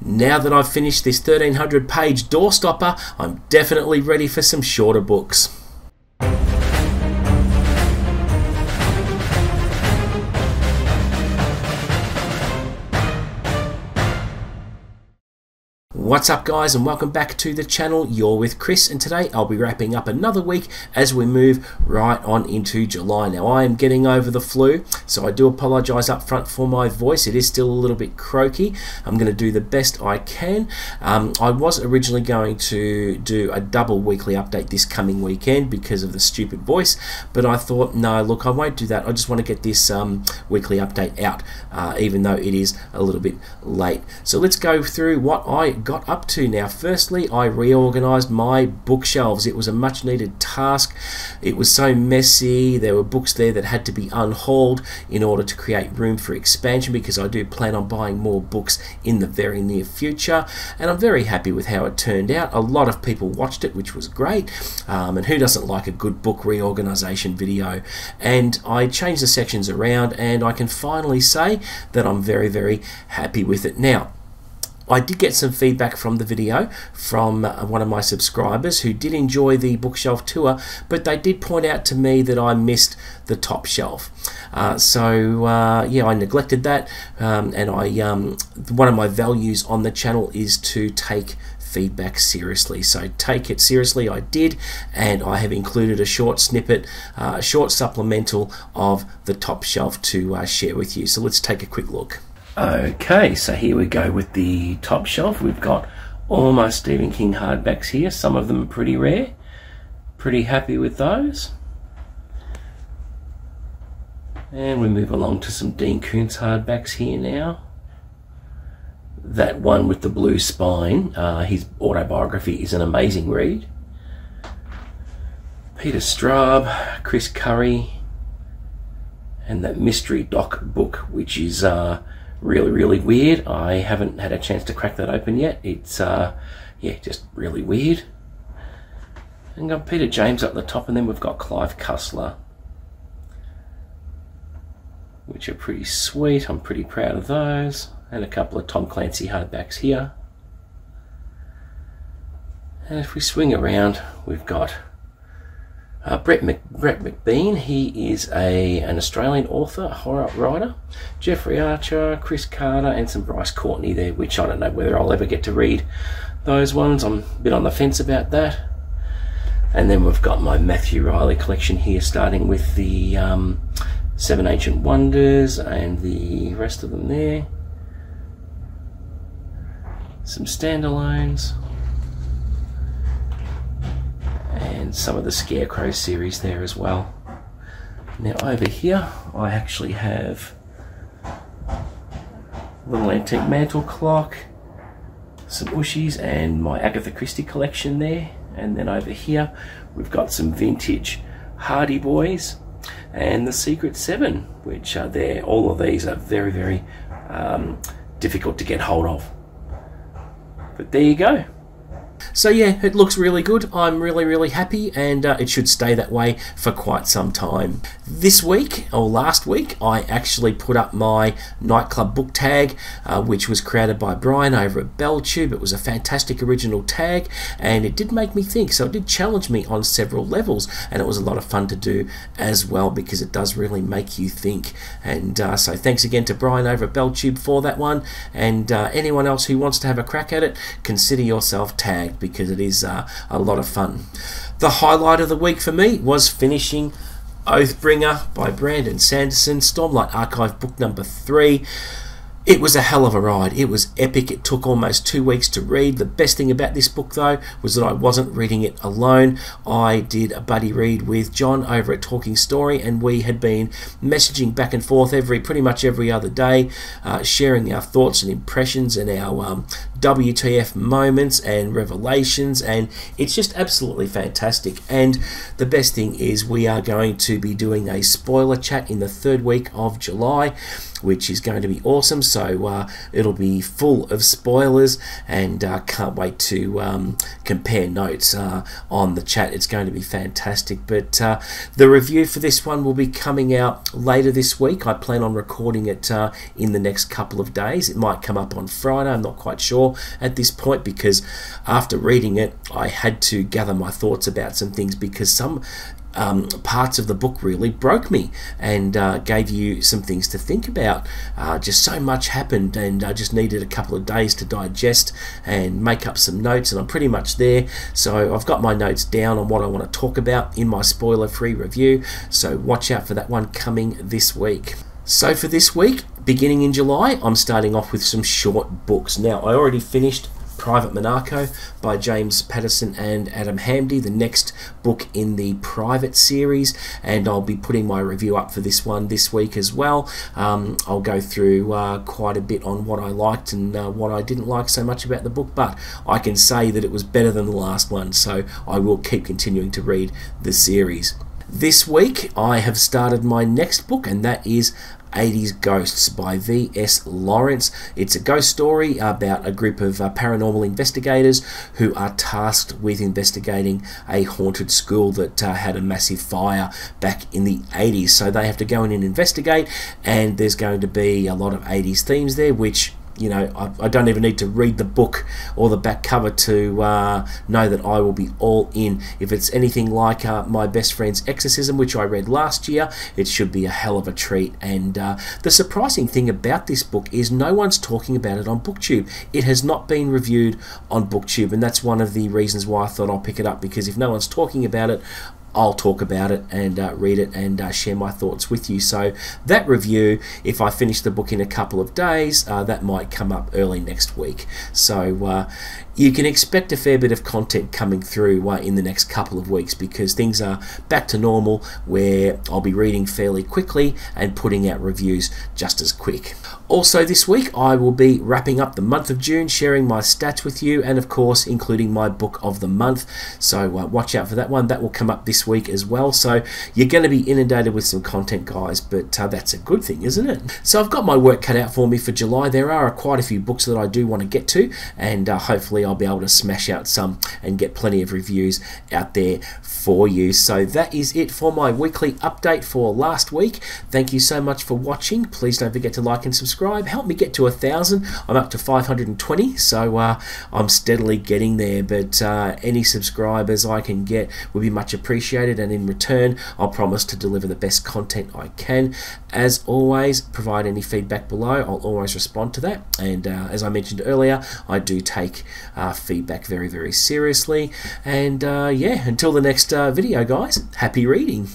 Now that I've finished this 1300 page doorstopper, I'm definitely ready for some shorter books. What's up guys, and welcome back to the channel. You're with Chris, and today I'll be wrapping up another week as we move right on into July. Now I am getting over the flu, so I do apologise up front for my voice. It is still a little bit croaky. I'm going to do the best I can. I was originally going to do a double weekly update this coming weekend because of the stupid voice, but I thought, no, look, I won't do that. I just want to get this weekly update out, even though it is a little bit late. So let's go through what I got up to now. Firstly, I reorganized my bookshelves. It was a much needed task. It was so messy. There were books there that had to be unhauled in order to create room for expansion, because I do plan on buying more books in the very near future, and I'm very happy with how it turned out. A lot of people watched it, which was great, and who doesn't like a good book reorganization video? And I changed the sections around, and I can finally say that I'm very, very happy with it. Now, I did get some feedback from the video from one of my subscribers who did enjoy the bookshelf tour, but they did point out to me that I missed the top shelf. Yeah, I neglected that, and one of my values on the channel is to take feedback seriously. So take it seriously. I did, and I have included a short snippet, a short supplemental of the top shelf to share with you. So let's take a quick look. Okay, so here we go with the top shelf. We've got all my Stephen King hardbacks here. Some of them are pretty rare. Pretty happy with those. And we move along to some Dean Koontz hardbacks here now. That one with the blue spine, his autobiography, is an amazing read. Peter Straub, Chris Curry, and that Mystery Doc book, which is really, really weird. I haven't had a chance to crack that open yet. It's yeah, just really weird. And got Peter James up the top, and then we've got Clive Cussler, which are pretty sweet. I'm pretty proud of those. And a couple of Tom Clancy hardbacks here. And if we swing around, we've got Brett McBean. He is an Australian author, a horror writer. Jeffrey Archer, Chris Carter, and some Bryce Courtney there, which I don't know whether I'll ever get to read those ones. I'm a bit on the fence about that. And then we've got my Matthew Riley collection here, starting with the Seven Ancient Wonders and the rest of them there. Some standalones. And some of the Scarecrow series there as well. Now over here I actually have a little antique mantle clock, some Ushies, and my Agatha Christie collection there. And then over here we've got some vintage Hardy Boys and the Secret Seven, which are there. All of these are very, very difficult to get hold of. But there you go. So yeah, it looks really good. I'm really, really happy, and it should stay that way for quite some time. This week, or last week, I actually put up my Nightclub book tag, which was created by Brian over at Booktube. It was a fantastic original tag, and it did make me think, so it did challenge me on several levels, and it was a lot of fun to do as well, because it does really make you think. And so thanks again to Brian over at Booktube for that one, and anyone else who wants to have a crack at it, consider yourself tagged, because it is a lot of fun. The highlight of the week for me was finishing Oathbringer by Brandon Sanderson, Stormlight Archive book number 3. It was a hell of a ride. It was epic. It took almost 2 weeks to read. The best thing about this book, though, was that I wasn't reading it alone. I did a buddy read with John over at Talking Story, and we had been messaging back and forth pretty much every other day, sharing our thoughts and impressions and our WTF moments and revelations, and it's just absolutely fantastic. And the best thing is we are going to be doing a spoiler chat in the 3rd week of July, which is going to be awesome. So it'll be full of spoilers, and can't wait to compare notes on the chat. It's going to be fantastic. But the review for this one will be coming out later this week. I plan on recording it in the next couple of days. It might come up on Friday, I'm not quite sure. well at this point, because after reading it I had to gather my thoughts about some things, because some parts of the book really broke me and gave you some things to think about. Just so much happened, and I just needed a couple of days to digest and make up some notes, and I'm pretty much there. So I've got my notes down on what I want to talk about in my spoiler-free review, so watch out for that one coming this week. So for this week, beginning in July, I'm starting off with some short books. Now, I already finished Private Monaco by James Patterson and Adam Hamdy, the next book in the Private series, and I'll be putting my review up for this one this week as well. I'll go through quite a bit on what I liked and what I didn't like so much about the book, but I can say that it was better than the last one, so I will keep continuing to read the series. This week I have started my next book, and that is 80s Ghosts by V.S. Lawrence. It's a ghost story about a group of paranormal investigators who are tasked with investigating a haunted school that had a massive fire back in the 80s. So they have to go in and investigate, and there's going to be a lot of 80s themes there, which, you know, I don't even need to read the book or the back cover to know that I will be all in. If it's anything like My Best Friend's Exorcism, which I read last year, it should be a hell of a treat. And the surprising thing about this book is no one's talking about it on Booktube. It has not been reviewed on Booktube, and that's one of the reasons why I thought I'll pick it up, because if no one's talking about it, I'll talk about it and read it and share my thoughts with you. So that review, if I finish the book in a couple of days, that might come up early next week. So you can expect a fair bit of content coming through in the next couple of weeks, because things are back to normal, where I'll be reading fairly quickly and putting out reviews just as quick. Also this week I will be wrapping up the month of June, sharing my stats with you, and of course including my book of the month. So watch out for that one. That will come up this week as well. So you're going to be inundated with some content, guys, but that's a good thing, isn't it? So I've got my work cut out for me for July. There are quite a few books that I do want to get to, and hopefully I'll be able to smash out some and get plenty of reviews out there for you. So that is it for my weekly update for last week. Thank you so much for watching. Please don't forget to like and subscribe. Help me get to 1,000. I'm up to 520, so I'm steadily getting there, but any subscribers I can get would be much appreciated, and in return I'll promise to deliver the best content I can. As always, provide any feedback below. I'll always respond to that, and as I mentioned earlier, I do take feedback very, very seriously. And yeah, until the next video, guys, happy reading.